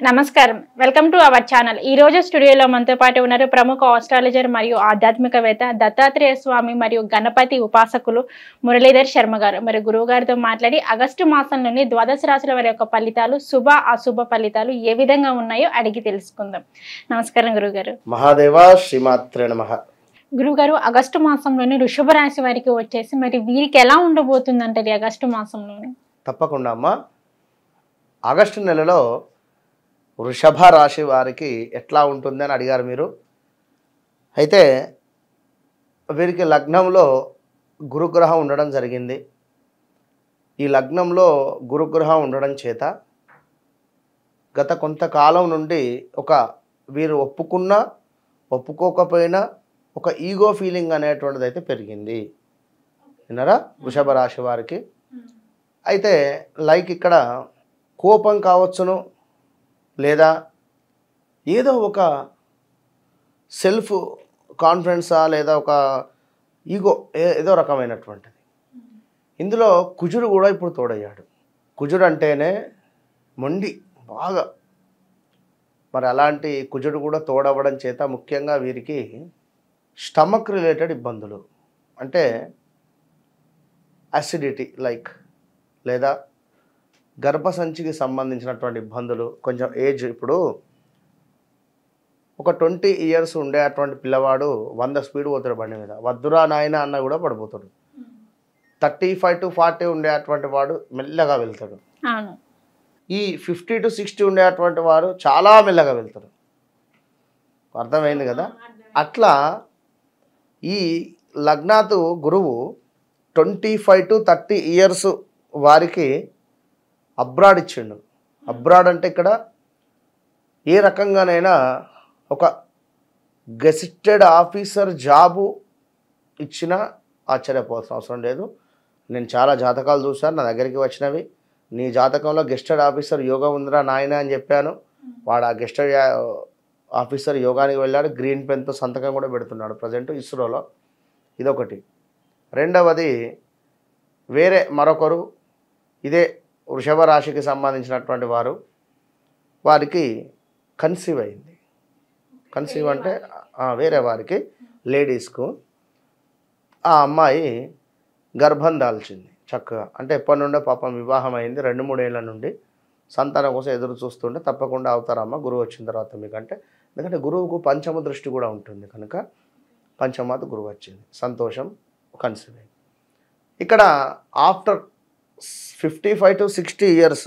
నమస్కారం welcome to our channel ఈ రోజు స్టూడియోలో మనతో పాటు ఉన్నారు ప్రముఖ ఆస్ట్రాలజర్ మరియు ఆధ్యాత్మికవేత్త దత్తాత్రేయ స్వామి మరియు గణపతి ఉపాసకులు మురళీధర్ శర్మ గారు. మరి గురువు గారితో మాట్లాడి ఆగస్టు మాసంలోని ద్వాదశ రాశుల వారి యొక్క ఫలితాలు శుభ అశుభ ఫలితాలు ఏ విధంగా ఉన్నాయో అడిగి తెలుసుకుందాం. నమస్కారం గురువు గారు. మహాదేవ శ్రీమాత్రే నమః. గురువు గారు, ఆగస్టు మాసంలోని వృషభ రాశి వారికి వచ్చేసి మరి వీరికి ఎలా ఉండబోతుంది అంటారు ఆగస్టు మాసంలోని? తప్పకుండా అమ్మా. ఆగస్టు నెలలో వృషభ రాశి వారికి ఎట్లా ఉంటుంది అని అడిగారు మీరు. అయితే వీరికి లగ్నంలో గురుగ్రహం ఉండడం జరిగింది. ఈ లగ్నంలో గురుగ్రహం ఉండడం చేత గత కొంతకాలం నుండి వీరు ఒప్పుకున్నా ఒప్పుకోకపోయినా ఒక ఈగో ఫీలింగ్ అనేటువంటిది అయితే పెరిగింది. విన్నారా వృషభ రాశి వారికి? అయితే ఇక్కడ కోపం కావచ్చును, లేదా ఏదో ఒక సెల్ఫ్ కాన్ఫిడెన్సా, లేదా ఒక ఈగో ఏదో రకమైనటువంటిది. ఇందులో కుజుడు కూడా ఇప్పుడు తోడయ్యాడు. కుజుడు అంటేనే మొండి బాగా. మరి అలాంటి కుజుడు కూడా తోడవ్వడం చేత ముఖ్యంగా వీరికి స్టమక్ రిలేటెడ్ ఇబ్బందులు, అంటే అసిడిటీ లేదా గర్భసంచికి సంబంధించినటువంటి ఇబ్బందులు, కొంచెం ఏజ్ ఇప్పుడు ఒక 20 years ఉండేటువంటి పిల్లవాడు 100 స్పీడ్ పోతాడు బండి మీద, వద్దురా నాయన అన్న కూడా పడిపోతాడు. 35 to 40 ఉండేటువంటి వాడు మెల్లగా వెళ్తాడు. ఈ 50 to 60 ఉండేటువంటి వారు చాలా మెల్లగా వెళ్తారు. అర్థమైంది కదా? అట్లా ఈ లగ్నాతు గురువు 25 to 30 years వారికి అబ్రాడ్ ఇచ్చిండు. అబ్రాడ్ అంటే ఇక్కడ ఏ రకంగానైనా ఒక గెజిటెడ్ ఆఫీసర్ జాబు ఇచ్చినా ఆశ్చర్యపోవాల్సిన అవసరం లేదు. నేను చాలా జాతకాలు చూశాను, నా దగ్గరికి వచ్చినవి. నీ జాతకంలో గెస్టెడ్ ఆఫీసర్ యోగం ఉందిరా నాయన అని చెప్పాను. వాడు ఆ గెస్టెడ్ ఆఫీసర్ యోగానికి వెళ్ళాడు. గ్రీన్ పెన్తో సంతకం కూడా పెడుతున్నాడు ప్రజెంట్ ఇస్రోలో. ఇదొకటి. రెండవది, వేరే మరొకరు ఇదే వృషభ రాశికి సంబంధించినటువంటి వారికి కన్సీవ్ అయింది. కన్సీవ్ అంటే వేరే వారికి, లేడీస్కు ఆ అమ్మాయి గర్భం దాల్చింది చక్కగా. అంటే ఎప్పటి నుండో పాపం వివాహం అయింది, 2-3 ఏళ్ళ నుండి సంతానం కోసం ఎదురు చూస్తుంటే తప్పకుండా అవుతారమ్మ గురువు వచ్చిన తర్వాత మీకంటే. ఎందుకంటే గురువుకు పంచమ దృష్టి కూడా ఉంటుంది కనుక పంచమాత గురువు వచ్చింది, సంతోషం, కన్సీవ్ అయింది. ఇక్కడ ఆఫ్టర్ 55 to 60 years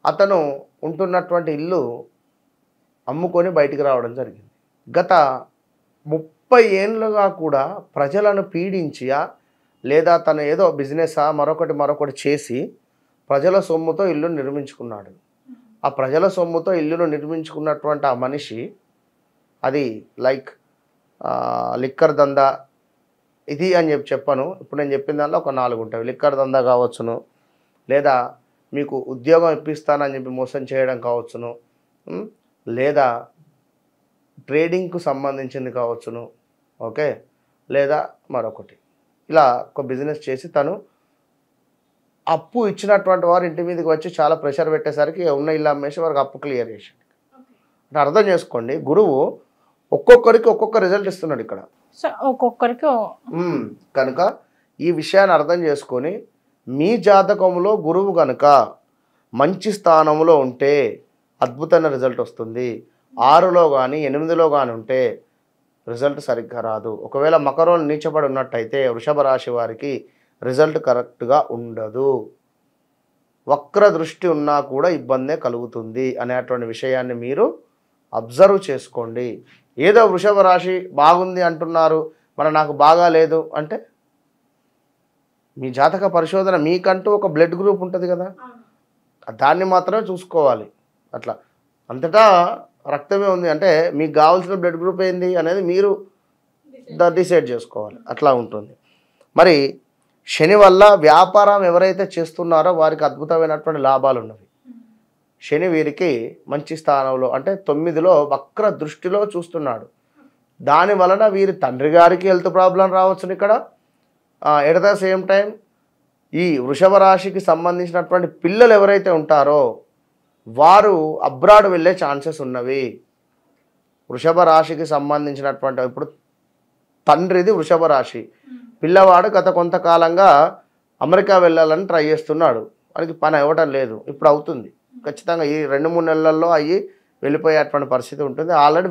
అతను ఉంటున్నటువంటి ఇల్లు అమ్ముకొని బయటికి రావడం జరిగింది. గత 30 ఏళ్ళుగా కూడా ప్రజలను పీడించియా, లేదా తను ఏదో బిజినెసా మరొకటి చేసి ప్రజల సొమ్ముతో ఇల్లు నిర్మించుకున్నాడు. ఆ ప్రజల సొమ్ముతో ఇల్లును నిర్మించుకున్నటువంటి ఆ మనిషి అది లిక్కర్ దందా ఇది అని చెప్పను. ఇప్పుడు నేను చెప్పిన దానిలో ఒక 4 ఉంటాయి. లిక్కర్ దందా కావచ్చును, లేదా మీకు ఉద్యోగం ఇప్పిస్తానని చెప్పి మోసం చేయడం కావచ్చును, లేదా ట్రేడింగ్కు సంబంధించింది కావచ్చును, ఓకే, లేదా మరొకటి. ఇలా ఒక బిజినెస్ చేసి తను అప్పు ఇచ్చినటువంటి వారు ఇంటి మీదకి వచ్చి చాలా ప్రెషర్ పెట్టేసరికి ఉన్న ఇల్లు అమ్మేసి వారికి అప్పు క్లియర్ చేసి. అంటే అర్థం చేసుకోండి, గురువు ఒక్కొక్కరికి ఒక్కొక్క రిజల్ట్ ఇస్తున్నాడు ఇక్కడ. ఒక్కొక్కరికి కనుక ఈ విషయాన్ని అర్థం చేసుకొని మీ జాతకంలో గురువు కనుక మంచి స్థానంలో ఉంటే అద్భుతమైన రిజల్ట్ వస్తుంది. 6లో కానీ 8లో కానీ ఉంటే రిజల్ట్ సరిగ్గా రాదు. ఒకవేళ మకరంలో నీచబడి ఉన్నట్టయితే వృషభ రాశి వారికి రిజల్ట్ కరెక్ట్గా ఉండదు. వక్ర దృష్టి ఉన్నా కూడా ఇబ్బందే కలుగుతుంది అనేటువంటి విషయాన్ని మీరు అబ్జర్వ్ చేసుకోండి. ఏదో వృషభ రాశి బాగుంది అంటున్నారు, నాకు బాగా లేదు అంటే మీ జాతక పరిశోధన, మీకంటూ ఒక బ్లడ్ గ్రూప్ ఉంటుంది కదా, దాన్ని మాత్రమే చూసుకోవాలి. అట్లా అంతటా రక్తమే ఉంది అంటే మీకు కావాల్సిన బ్లడ్ గ్రూప్ ఏంది అనేది మీరు డిసైడ్ చేసుకోవాలి. అట్లా ఉంటుంది. మరి శని వల్ల వ్యాపారం ఎవరైతే చేస్తున్నారో వారికి అద్భుతమైనటువంటి లాభాలు ఉన్నవి. శని వీరికి మంచి స్థానంలో అంటే 9లో వక్ర దృష్టిలో చూస్తున్నాడు. దాని వలన వీరి తండ్రి గారికి హెల్త్ ప్రాబ్లం రావచ్చును. ఇక్కడ ఎట్ ద సేమ్ టైం ఈ వృషభ రాశికి సంబంధించినటువంటి పిల్లలు ఎవరైతే ఉంటారో వారు అబ్రాడ్ వెళ్ళే ఛాన్సెస్ ఉన్నవి. వృషభ రాశికి సంబంధించినటువంటి ఇప్పుడు తండ్రిది వృషభ రాశి, పిల్లవాడు గత కొంతకాలంగా అమెరికా వెళ్ళాలని ట్రై చేస్తున్నాడు, వానికి పని అవ్వటం లేదు, ఇప్పుడు అవుతుంది ఖచ్చితంగా. ఈ 2-3 నెలల్లో అయ్యి వెళ్ళిపోయేటువంటి పరిస్థితి ఉంటుంది. ఆల్రెడీ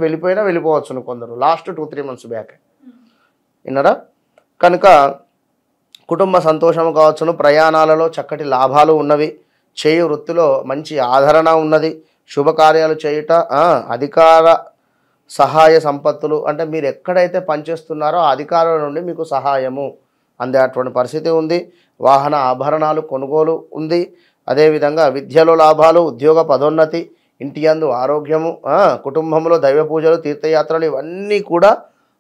వెళ్ళిపోవచ్చును కొందరు, లాస్ట్ 2-3 మంత్స్ బ్యాక్ విన్నారా. కనుక కుటుంబ సంతోషం కావచ్చును, ప్రయాణాలలో చక్కటి లాభాలు ఉన్నవి, చేయు వృత్తిలో మంచి ఆదరణ ఉన్నది, శుభకార్యాలు చేయుట, అధికార సహాయ సంపత్తులు అంటే మీరు ఎక్కడైతే పనిచేస్తున్నారో ఆ అధికారుల నుండి మీకు సహాయము అందేటువంటి పరిస్థితి ఉంది. వాహన ఆభరణాలు కొనుగోలు ఉంది. అదేవిధంగా విద్యలో లాభాలు, ఉద్యోగ పదోన్నతి, ఇంటి యందు ఆరోగ్యము, కుటుంబంలో దైవ పూజలు, తీర్థయాత్రలు ఇవన్నీ కూడా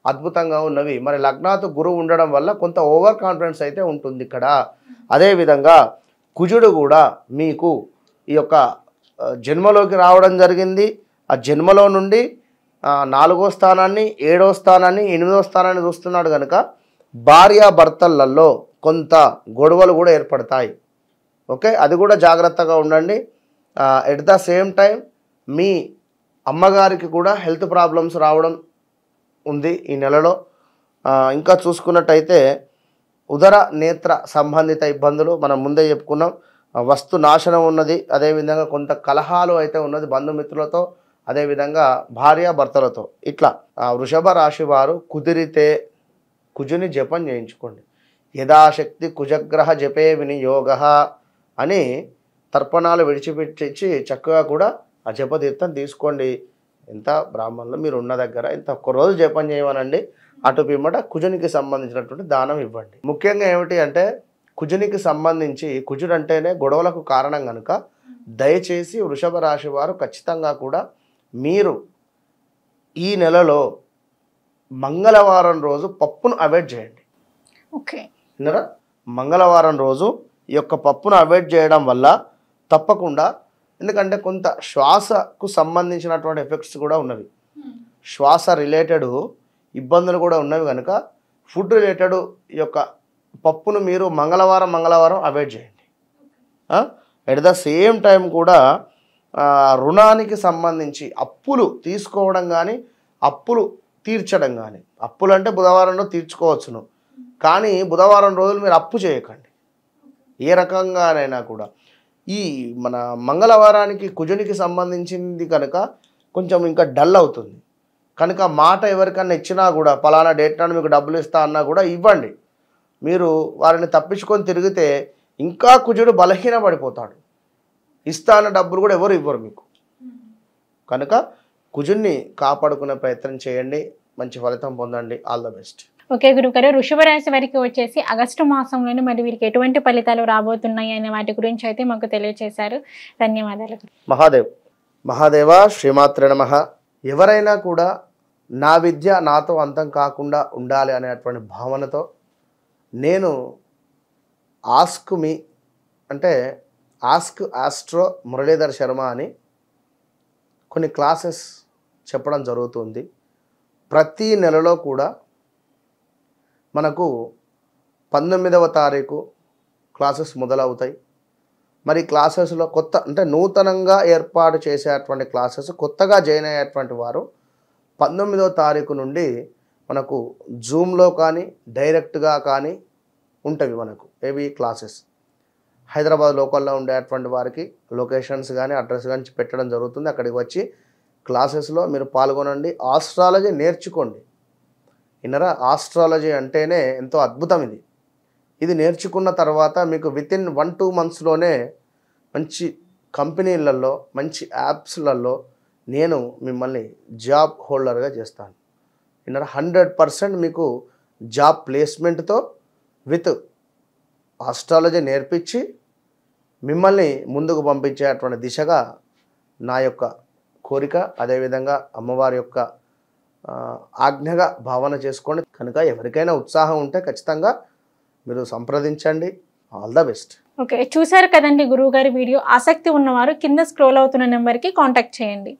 అద్భుతంగా ఉన్నవి. మరి లగ్నాతు గురువు ఉండడం వల్ల కొంత ఓవర్ కాన్ఫిడెన్స్ అయితే ఉంటుంది ఇక్కడ. అదేవిధంగా కుజుడు కూడా మీకు ఈ యొక్క జన్మలోకి రావడం జరిగింది. ఆ జన్మలో నుండి 4వ స్థానాన్ని, 7వ స్థానాన్ని, 8వ స్థానాన్ని చూస్తున్నాడు కనుక భార్యాభర్తలలో కొంత గొడవలు కూడా ఏర్పడతాయి. ఓకే, అది కూడా జాగ్రత్తగా ఉండండి. ఎట్ ద సేమ్ టైం మీ అమ్మగారికి కూడా హెల్త్ ప్రాబ్లమ్స్ రావడం ఉంది ఈ నెలలో. ఇంకా చూసుకున్నట్టయితే ఉదర నేత్ర సంబంధిత ఇబ్బందులు మనం ముందే చెప్పుకున్నాం. వస్తు నాశనం ఉన్నది. అదేవిధంగా కొంత కలహాలు అయితే ఉన్నది బంధుమిత్రులతో, అదేవిధంగా భార్యాభర్తలతో. ఇట్లా వృషభ రాశి వారు కుదిరితే కుజుని జపం చేయించుకోండి. యథాశక్తి కుజగ్రహ జపే వినియోగ అని తర్పణాలు విడిచిపెట్టి చక్కగా కూడా ఆ జపతీర్థం తీసుకోండి. ఎంత బ్రాహ్మణులు మీరు ఉన్న దగ్గర ఇంత ఒక్కరోజు జపం చేయమనండి. అటు పిమ్మట కుజునికి సంబంధించినటువంటి దానం ఇవ్వండి. ముఖ్యంగా ఏమిటి అంటే కుజునికి సంబంధించి, కుజుడు అంటేనే గొడవలకు కారణం కనుక దయచేసి వృషభ రాశి వారు ఖచ్చితంగా కూడా మీరు ఈ నెలలో మంగళవారం రోజు పప్పును అవాయిడ్ చేయండి. ఓకే, మంగళవారం రోజు ఈ యొక్క పప్పును అవాయిడ్ చేయడం వల్ల తప్పకుండా, ఎందుకంటే కొంత శ్వాసకు సంబంధించినటువంటి ఎఫెక్ట్స్ కూడా ఉన్నవి, శ్వాస రిలేటెడ్ ఇబ్బందులు కూడా ఉన్నవి కనుక ఫుడ్ రిలేటెడ్ ఈ యొక్క పప్పును మీరు మంగళవారం అవాయిడ్ చేయండి. ఎట్ ద సేమ్ టైం కూడా రుణానికి సంబంధించి అప్పులు తీసుకోవడం కానీ అప్పులు తీర్చడం కానీ, అప్పులు అంటే బుధవారంలో తీర్చుకోవచ్చును, కానీ బుధవారం రోజులు మీరు అప్పు చేయకండి ఏ రకంగానైనా కూడా. ఈ మన మంగళవారానికి కుజునికి సంబంధించింది కనుక కొంచెం ఇంకా డల్ అవుతుంది కనుక మాట ఎవరికన్నా ఇచ్చినా కూడా పలానా డేట్ నాడు మీకు డబ్బులు ఇస్తా అన్నా కూడా ఇవ్వండి. మీరు వారిని తప్పించుకొని తిరిగితే ఇంకా కుజుడు బలహీన పడిపోతాడు, ఇస్తా అన్న డబ్బులు కూడా ఎవరు ఇవ్వరు మీకు. కనుక కుజున్ని కాపాడుకునే ప్రయత్నం చేయండి, మంచి ఫలితం పొందండి. All the best. ఓకే గురుగారు, వృషభ రాశి వారికి వచ్చేసి ఆగస్టు మాసంలోనే మరి వీరికి ఎటువంటి ఫలితాలు రాబోతున్నాయి అనే వాటి గురించి అయితే మాకు తెలియజేశారు. ధన్యవాదాలు. మహాదేవ శ్రీమాత్రే నమః. ఎవరైనా కూడా నా విద్య నాతో అంతం కాకుండా ఉండాలి అనేటువంటి భావనతో నేను ఆస్క్ మీ అంటే ఆస్క్ ఆస్ట్రో మురళీధర్ శర్మ అని కొన్ని క్లాసెస్ చెప్పడం జరుగుతుంది. ప్రతి నెలలో కూడా మనకు 19వ తారీఖు క్లాసెస్ మొదలవుతాయి. మరి క్లాసెస్లో కొత్త అంటే నూతనంగా ఏర్పాటు చేసేటువంటి క్లాసెస్ కొత్తగా జాయిన్ అయ్యేటువంటి వారు 19వ తారీఖు నుండి మనకు జూమ్లో కానీ డైరెక్ట్గా కానీ ఉంటవి మనకు ఏవి క్లాసెస్. హైదరాబాద్ లోకల్లో ఉండేటువంటి వారికి లొకేషన్స్ కానీ అడ్రస్ కానీ పెట్టడం జరుగుతుంది. అక్కడికి వచ్చి క్లాసెస్లో మీరు పాల్గొనండి, ఆస్ట్రాలజీ నేర్చుకోండి. ఇన్నరా ఆస్ట్రాలజీ అంటేనే ఎంతో అద్భుతం. ఇది నేర్చుకున్న తర్వాత మీకు వితిన్ 1-2 మంత్స్లోనే మంచి కంపెనీలలో మంచి యాప్స్లలో నేను మిమ్మల్ని జాబ్ హోల్డర్గా చేస్తాను. ఇన్నరా 100% మీకు జాబ్ ప్లేస్మెంట్తో విత్ ఆస్ట్రాలజీ నేర్పించి మిమ్మల్ని ముందుకు పంపించేటువంటి దిశగా నా యొక్క కోరిక. అదేవిధంగా అమ్మవారి యొక్క ఆజ్ఞగా భావన చేసుకోండి. కనుక ఎవరికైనా ఉత్సాహం ఉంటే ఖచ్చితంగా మీరు సంప్రదించండి. All the best. ఓకే, చూసారు కదండి గురువు గారి వీడియో. ఆసక్తి ఉన్నవారు కింద స్క్రోల్ అవుతున్న నెంబర్కి కాంటాక్ట్ చేయండి.